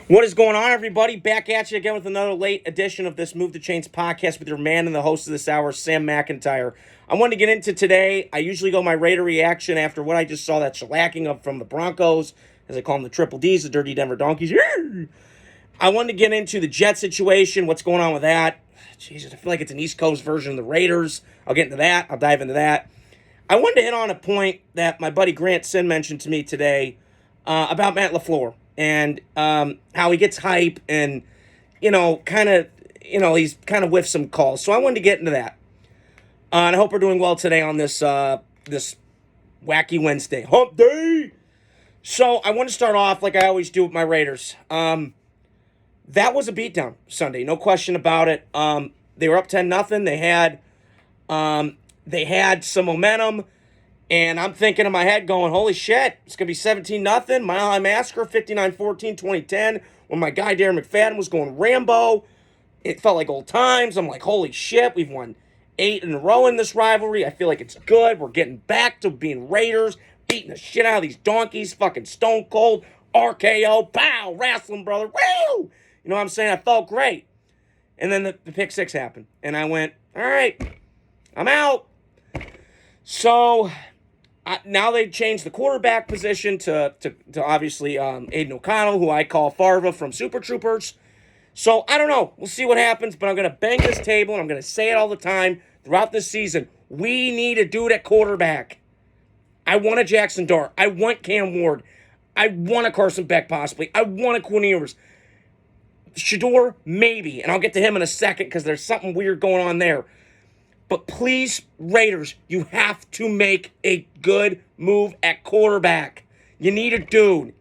What is going on, everybody? Back at you again with another late edition of this Move the Chains podcast with your man and the host of this hour, Sam McIntyre. I wanted to get into today. I usually go my Raider reaction after what I just saw, that shellacking of from the Broncos, as I call them, the Triple Ds, the Dirty Denver Donkeys. I wanted to get into the Jet situation, what's going on with that. Jesus, I feel like it's an East Coast version of the Raiders. I'll get into that. I'll dive into that. I wanted to hit on a point that my buddy Grant Sin mentioned to me today about Matt LaFleur. And how he gets hype and, he's kind of whiffed some calls. So I wanted to get into that. And I hope we're doing well today on this this wacky Wednesday. Hump Day! So I want to start off like I always do with my Raiders. That was a beatdown Sunday, no question about it. They were up 10-0. They had some momentum. And I'm thinking in my head going, holy shit, it's going to be 17-0. Mile High Massacre, 59-14, 2010. When my guy Darren McFadden was going Rambo. It felt like old times. I'm like, holy shit, we've won 8 in a row in this rivalry. I feel like it's good. We're getting back to being Raiders, beating the shit out of these donkeys, fucking stone cold, RKO, pow, wrestling, brother, woo! You know what I'm saying? I felt great. And then the pick six happened. And I went, all right, I'm out. So now they changed the quarterback position to obviously Aiden O'Connell, who I call Farva from Super Troopers. So I don't know. We'll see what happens, but I'm going to bang this table, and I'm going to say it all the time throughout this season. We need a dude at quarterback. I want a Jackson Dart. I want Cam Ward. I want a Carson Beck possibly. I want a Quinn Ewers. Shador, maybe, and I'll get to him in a second because there's something weird going on there. But please, Raiders, you have to make a good move at quarterback. You need a dude.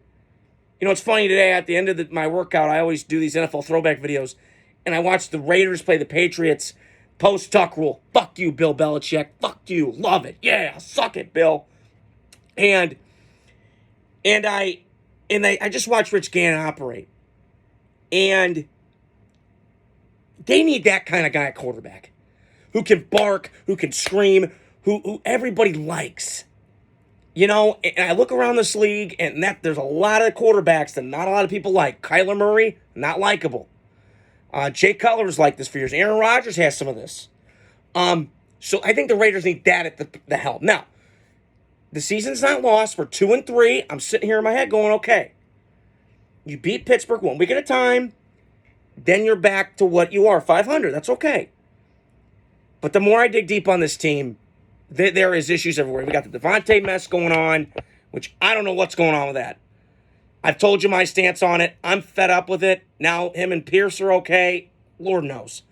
You know, it's funny today, at the end of my workout, I always do these NFL throwback videos, and I watched the Raiders play the Patriots post-Tuck rule. Fuck you, Bill Belichick. Fuck you. Love it. Yeah, suck it, Bill. And I just watched Rich Gannon operate. And they need that kind of guy at quarterback. Who can bark, who can scream, who everybody likes. You know, and I look around this league, and there's a lot of quarterbacks that not a lot of people like. Kyler Murray, not likable. Jay Cutler was like this for years. Aaron Rodgers has some of this. So I think the Raiders need that at the helm. Now, the season's not lost. We're 2-3. I'm sitting here in my head going, okay, you beat Pittsburgh 1 week at a time. Then you're back to what you are, 500. That's okay. But the more I dig deep on this team, there is issues everywhere. We got the Devontae mess going on, which I don't know what's going on with that. I've told you my stance on it. I'm fed up with it. Now him and Pierce are okay. Lord knows.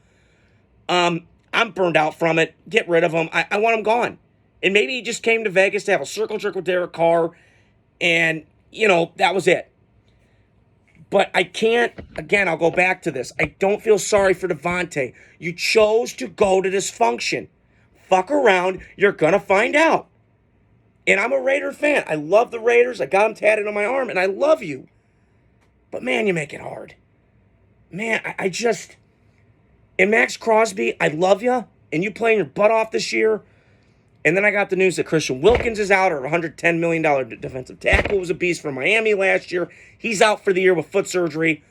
I'm burned out from it. Get rid of him. I want him gone. And maybe he just came to Vegas to have a circle jerk with Derek Carr, and, that was it. But I can't, again, I'll go back to this. I don't feel sorry for Devontae. You chose to go to dysfunction. Fuck around. You're going to find out. And I'm a Raider fan. I love the Raiders. I got them tatted on my arm, and I love you. But, man, you make it hard. Man, I just... And Max Crosby, I love you, and you playing your butt off this year. And then I got the news that Christian Wilkins is out, or $110 million defensive tackle, was a beast for Miami last year. He's out for the year with foot surgery.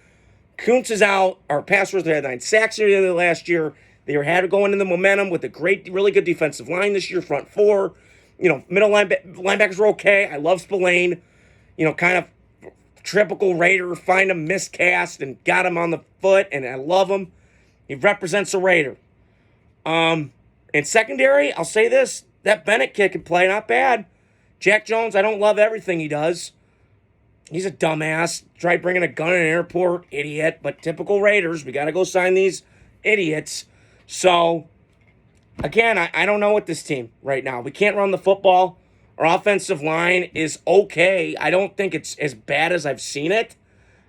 Kuntz is out. Our pass rush had 9 sacks last year. They had to go into the momentum with a really good defensive line this year, front four. Middle linebackers were okay. I love Spillane. Kind of typical Raider, find him miscast and got him on the foot, and I love him. He represents a Raider. In secondary, I'll say this. That Bennett kid can play, not bad. Jack Jones, I don't love everything he does. He's a dumbass. Tried bringing a gun in an airport, idiot. But typical Raiders, we got to go sign these idiots. So, again, I don't know with this team right now. We can't run the football. Our offensive line is okay. I don't think it's as bad as I've seen it.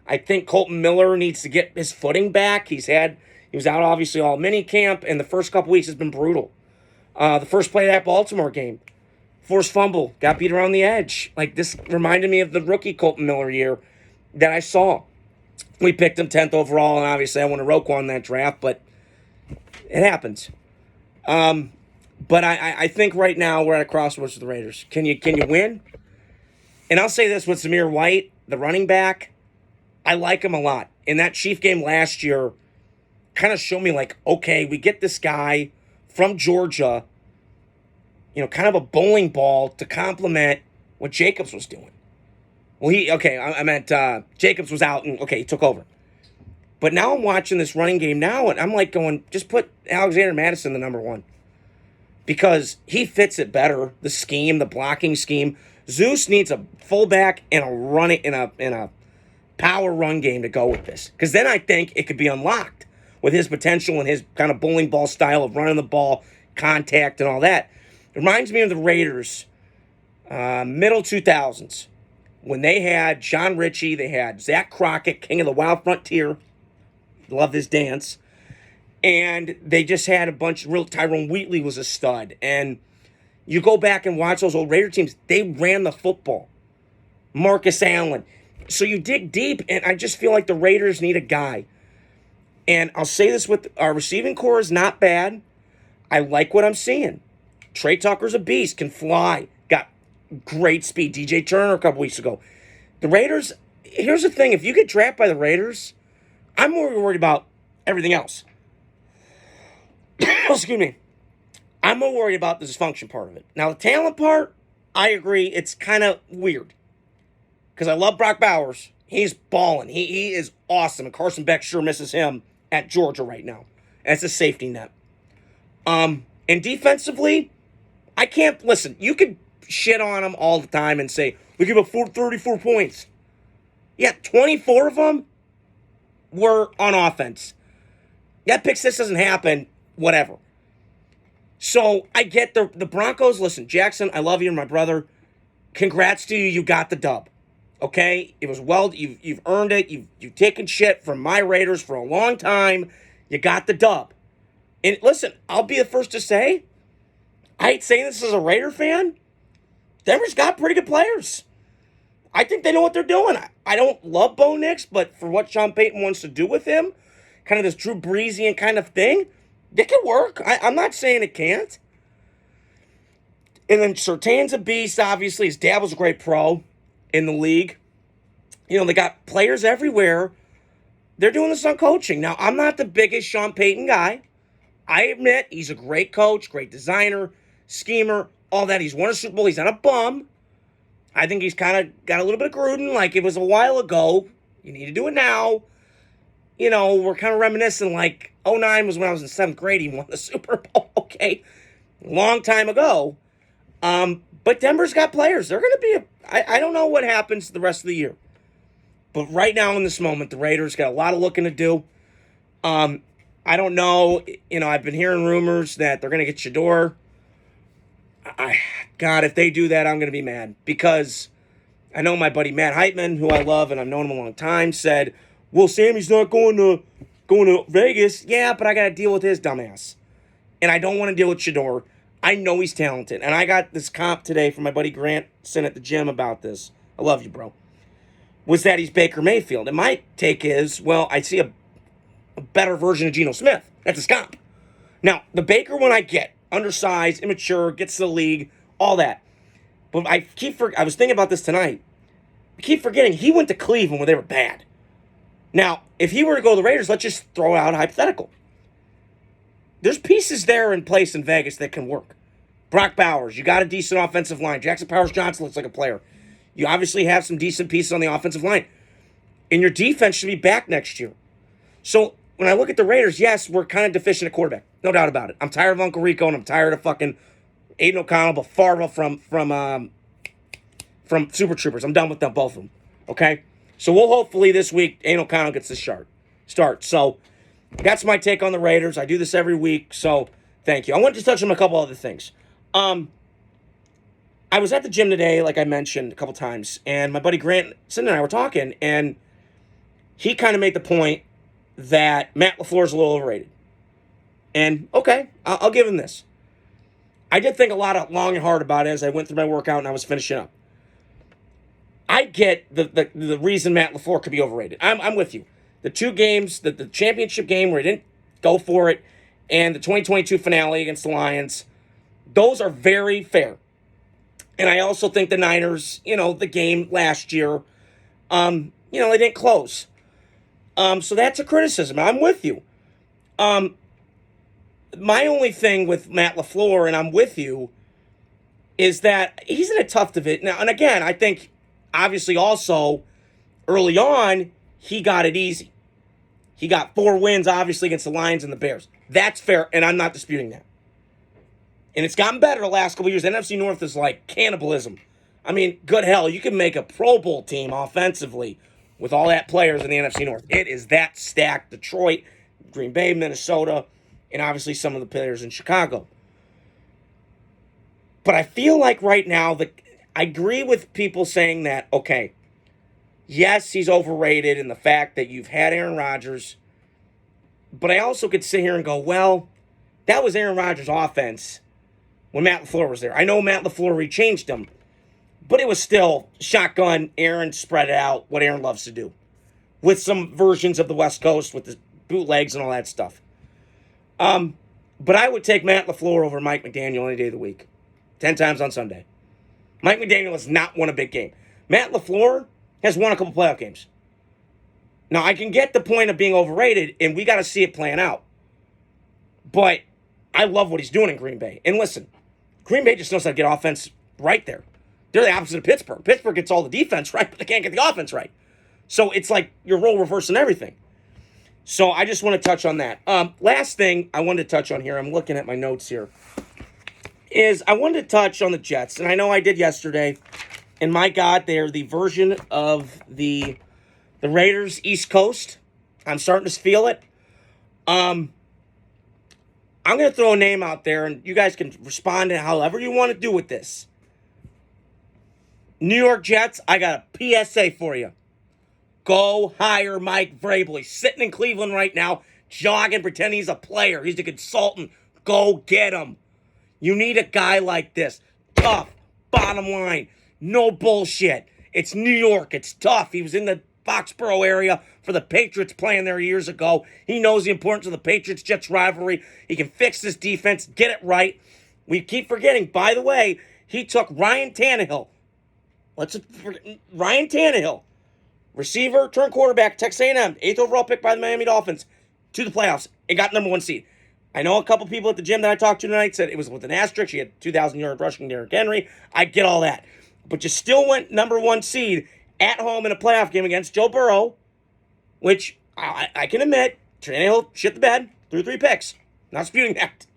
I think Colton Miller needs to get his footing back. He was out, obviously, all mini camp, and the first couple weeks has been brutal. The first play of that Baltimore game, forced fumble, got beat around the edge. Like, this reminded me of the rookie Colton Miller year that I saw. We picked him 10th overall, and obviously I won a Roquan in that draft, but it happens. But I think right now we're at a crossroads with the Raiders. Can you win? And I'll say this with Zamir White, the running back. I like him a lot. In that Chief game last year, kind of showed me like, okay, we get this guy from Georgia, kind of a bowling ball to complement what Jacobs was doing. Well, I meant Jacobs was out and, he took over. But now I'm watching this running game now, and I'm like going, just put Alexander Madison the number one. Because he fits it better, the scheme, the blocking scheme. Zeus needs a fullback and a running in a power run game to go with this. Because then I think it could be unlocked with his potential and his kind of bowling ball style of running the ball, contact, and all that. It reminds me of the Raiders, middle 2000s, when they had John Ritchie, they had Zach Crockett, king of the Wild Frontier. Love this dance. And they just had a bunch of real. Tyrone Wheatley was a stud. And you go back and watch those old Raider teams, they ran the football. Marcus Allen. So you dig deep, and I just feel like the Raiders need a guy. And I'll say this with our receiving core is not bad. I like what I'm seeing. Trey Tucker's a beast, can fly, got great speed. DJ Turner a couple weeks ago. The Raiders, here's the thing. If you get drafted by the Raiders, I'm more worried about everything else. Excuse me. I'm more worried about the dysfunction part of it. Now, the talent part, I agree, it's kind of weird. Because I love Brock Bowers. He's balling. He is awesome. And Carson Beck sure misses him at Georgia right now. As a safety net. And defensively, I can't, listen, you could shit on them all the time and say, we give up 34 points. Yeah, 24 of them were on offense. That pick six doesn't happen, whatever. So I get the Broncos. Listen, Jackson, I love you, my brother. Congrats to you. You got the dub. Okay? It was you've earned it. You've taken shit from my Raiders for a long time. You got the dub. And listen, I'll be the first to say, I hate saying this as a Raider fan, Denver's got pretty good players. I think they know what they're doing. I don't love Bo Nix, but for what Sean Payton wants to do with him, kind of this Drew Breesian kind of thing, it can work. I'm not saying it can't. And then Surtain's a beast, obviously. His dad was a great pro in the league. They got players everywhere. They're doing this on coaching. Now, I'm not the biggest Sean Payton guy. I admit he's a great coach, great designer, schemer, all that. He's won a Super Bowl. He's not a bum. I think he's kind of got a little bit of Gruden, like it was a while ago. You need to do it now. We're kind of reminiscing like 2009 was when I was in 7th grade. He won the Super Bowl. Okay. Long time ago. But Denver's got players. They're going to be I don't know what happens the rest of the year. But right now in this moment, the Raiders got a lot of looking to do. I don't know. I've been hearing rumors that they're going to get Shador. God, if they do that, I'm going to be mad. Because I know my buddy Matt Heitman, who I love and I've known him a long time, said, well, Sammy's not going to Vegas. Yeah, but I got to deal with his dumbass. And I don't want to deal with Shador. I know he's talented. And I got this comp today from my buddy Grant sent at the gym about this. I love you, bro. Was that he's Baker Mayfield. And my take is, well, I see a better version of Geno Smith. That's his comp. Now, the Baker one I get. Undersized, immature, gets to the league, all that. But I was thinking about this tonight. I keep forgetting he went to Cleveland where they were bad. Now, if he were to go to the Raiders, let's just throw out a hypothetical. There's pieces there in place in Vegas that can work. Brock Bowers, you got a decent offensive line. Jackson Powers-Johnson looks like a player. You obviously have some decent pieces on the offensive line. And your defense should be back next year. So when I look at the Raiders, yes, we're kind of deficient at quarterback. No doubt about it. I'm tired of Uncle Rico, and I'm tired of fucking Aiden O'Connell, but Farva from Super Troopers. I'm done with them, both of them. Okay? So we'll hopefully this week, Aiden O'Connell gets the start. So that's my take on the Raiders. I do this every week, so thank you. I wanted to touch on a couple other things. I was at the gym today, like I mentioned a couple times, and my buddy Grant Sin and I were talking, and he kind of made the point that Matt LaFleur is a little overrated. And, okay, I'll give him this. I did think a lot of long and hard about it as I went through my workout and I was finishing up. I get the reason Matt LaFleur could be overrated. I'm with you. The two games, the championship game where he didn't go for it, and the 2022 finale against the Lions, those are very fair. And I also think the Niners, the game last year, they didn't close. So that's a criticism. I'm with you. My only thing with Matt LaFleur, and I'm with you, is that he's in a tough division. Now, and again, I think, obviously, also, early on, he got it easy. He got 4 wins, obviously, against the Lions and the Bears. That's fair, and I'm not disputing that. And it's gotten better the last couple of years. The NFC North is like cannibalism. I mean, good hell, you can make a Pro Bowl team offensively with all that players in the NFC North. It is that stacked. Detroit, Green Bay, Minnesota, and obviously some of the players in Chicago. But I feel like right now, I agree with people saying that, okay, yes, he's overrated in the fact that you've had Aaron Rodgers, but I also could sit here and go, well, that was Aaron Rodgers' offense when Matt LaFleur was there. I know Matt LaFleur rechanged him, but it was still shotgun, Aaron spread it out, what Aaron loves to do, with some versions of the West Coast with the bootlegs and all that stuff. But I would take Matt LaFleur over Mike McDaniel any day of the week, 10 times on Sunday. Mike McDaniel has not won a big game. Matt LaFleur has won a couple playoff games. Now, I can get the point of being overrated, and we got to see it playing out. But I love what he's doing in Green Bay. And listen, Green Bay just knows how to get offense right there. They're the opposite of Pittsburgh. Pittsburgh gets all the defense right, but they can't get the offense right. So it's like you're role reversing everything. So I just want to touch on that. Last thing I wanted to touch on here, I'm looking at my notes here, is I wanted to touch on the Jets. And I know I did yesterday. And my God, they're the version of the Raiders East Coast. I'm starting to feel it. I'm going to throw a name out there, and you guys can respond to however you want to do with this. New York Jets, I got a PSA for you. Go hire Mike Vrabel. He's sitting in Cleveland right now, jogging, pretending he's a player. He's a consultant. Go get him. You need a guy like this. Tough. Bottom line. No bullshit. It's New York. It's tough. He was in the Foxborough area for the Patriots playing there years ago. He knows the importance of the Patriots-Jets rivalry. He can fix this defense, get it right. We keep forgetting, by the way, he took Ryan Tannehill. Ryan Tannehill, receiver, turned quarterback, Texas A&M, 8th overall pick by the Miami Dolphins, to the playoffs and got number 1 seed. I know a couple people at the gym that I talked to tonight said it was with an asterisk. He had 2,000-yard rushing Derrick Henry. I get all that. But you still went number 1 seed at home in a playoff game against Joe Burrow, which I can admit, Tannehill shit the bed, threw 3 picks. Not disputing that.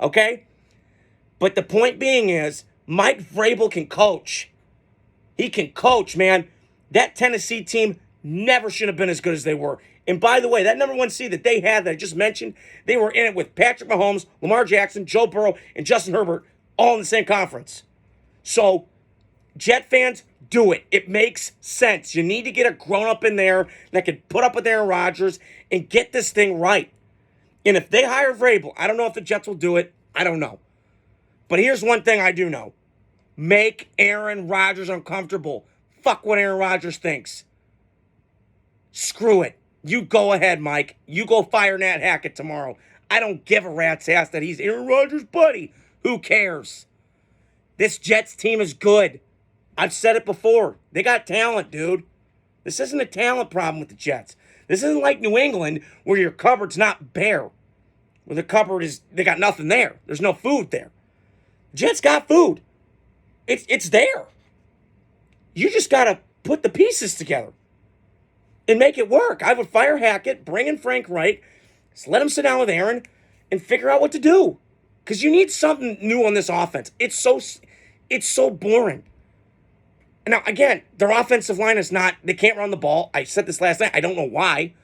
Okay? But the point being is, Mike Vrabel can coach. He can coach, man. That Tennessee team never should have been as good as they were. And by the way, that number 1 seed that they had that I just mentioned, they were in it with Patrick Mahomes, Lamar Jackson, Joe Burrow, and Justin Herbert all in the same conference. So, Jet fans, do it. It makes sense. You need to get a grown-up in there that can put up with Aaron Rodgers and get this thing right. And if they hire Vrabel, I don't know if the Jets will do it. I don't know. But here's one thing I do know. Make Aaron Rodgers uncomfortable. Fuck what Aaron Rodgers thinks. Screw it. You go ahead, Mike. You go fire Nat Hackett tomorrow. I don't give a rat's ass that he's Aaron Rodgers' buddy. Who cares? This Jets team is good. I've said it before. They got talent, dude. This isn't a talent problem with the Jets. This isn't like New England where your cupboard's not bare. Where the cupboard is, they got nothing there. There's no food there. Jets got food. It's there. You just got to put the pieces together and make it work. I would fire Hackett, bring in Frank Reich, just let him sit down with Aaron and figure out what to do. Because you need something new on this offense. It's so boring. Now, again, their offensive line is not, they can't run the ball. I said this last night. I don't know why.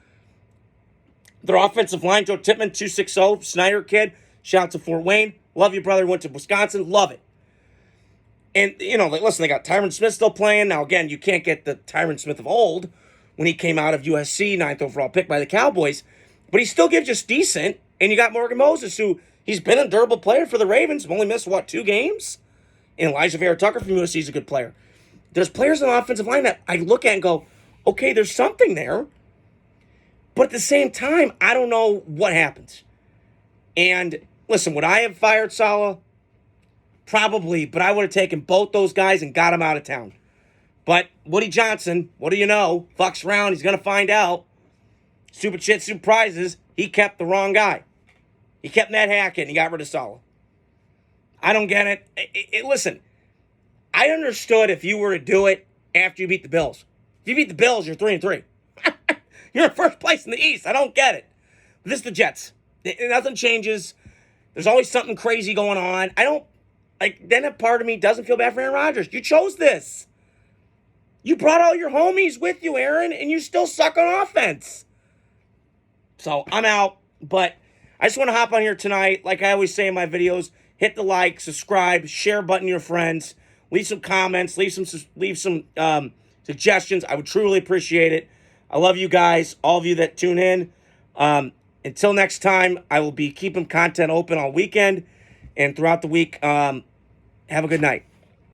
Their offensive line, Joe Tippmann, 260, Snyder kid. Shout out to Fort Wayne. Love you, brother. Went to Wisconsin. Love it. And, listen, they got Tyron Smith still playing. Now, again, you can't get the Tyron Smith of old when he came out of USC, 9th overall pick by the Cowboys. But he still gives you decent. And you got Morgan Moses, who he's been a durable player for the Ravens. Only missed, 2 games? And Elijah Vera-Tucker from USC is a good player. There's players on the offensive line that I look at and go, okay, there's something there. But at the same time, I don't know what happens. And listen, would I have fired Saleh? Probably, but I would have taken both those guys and got them out of town. But Woody Johnson, what do you know? Fucks around, he's going to find out. Stupid shit surprises. He kept the wrong guy. He kept Ned Hackett and he got rid of Saleh. I don't get it. Listen, I understood if you were to do it after you beat the Bills. If you beat the Bills, you're 3-3. You're in first place in the East. I don't get it. But this is the Jets. Nothing changes. There's always something crazy going on. I don't, like, then a part of me doesn't feel bad for Aaron Rodgers. You chose this. You brought all your homies with you, Aaron, and you still suck on offense. So I'm out, but I just want to hop on here tonight. Like I always say in my videos, hit the like, subscribe, share button to your friends, leave some comments, leave some suggestions. I would truly appreciate it. I love you guys, all of you that tune in. Until next time, I will be keeping content open all weekend and throughout the week. Have a good night.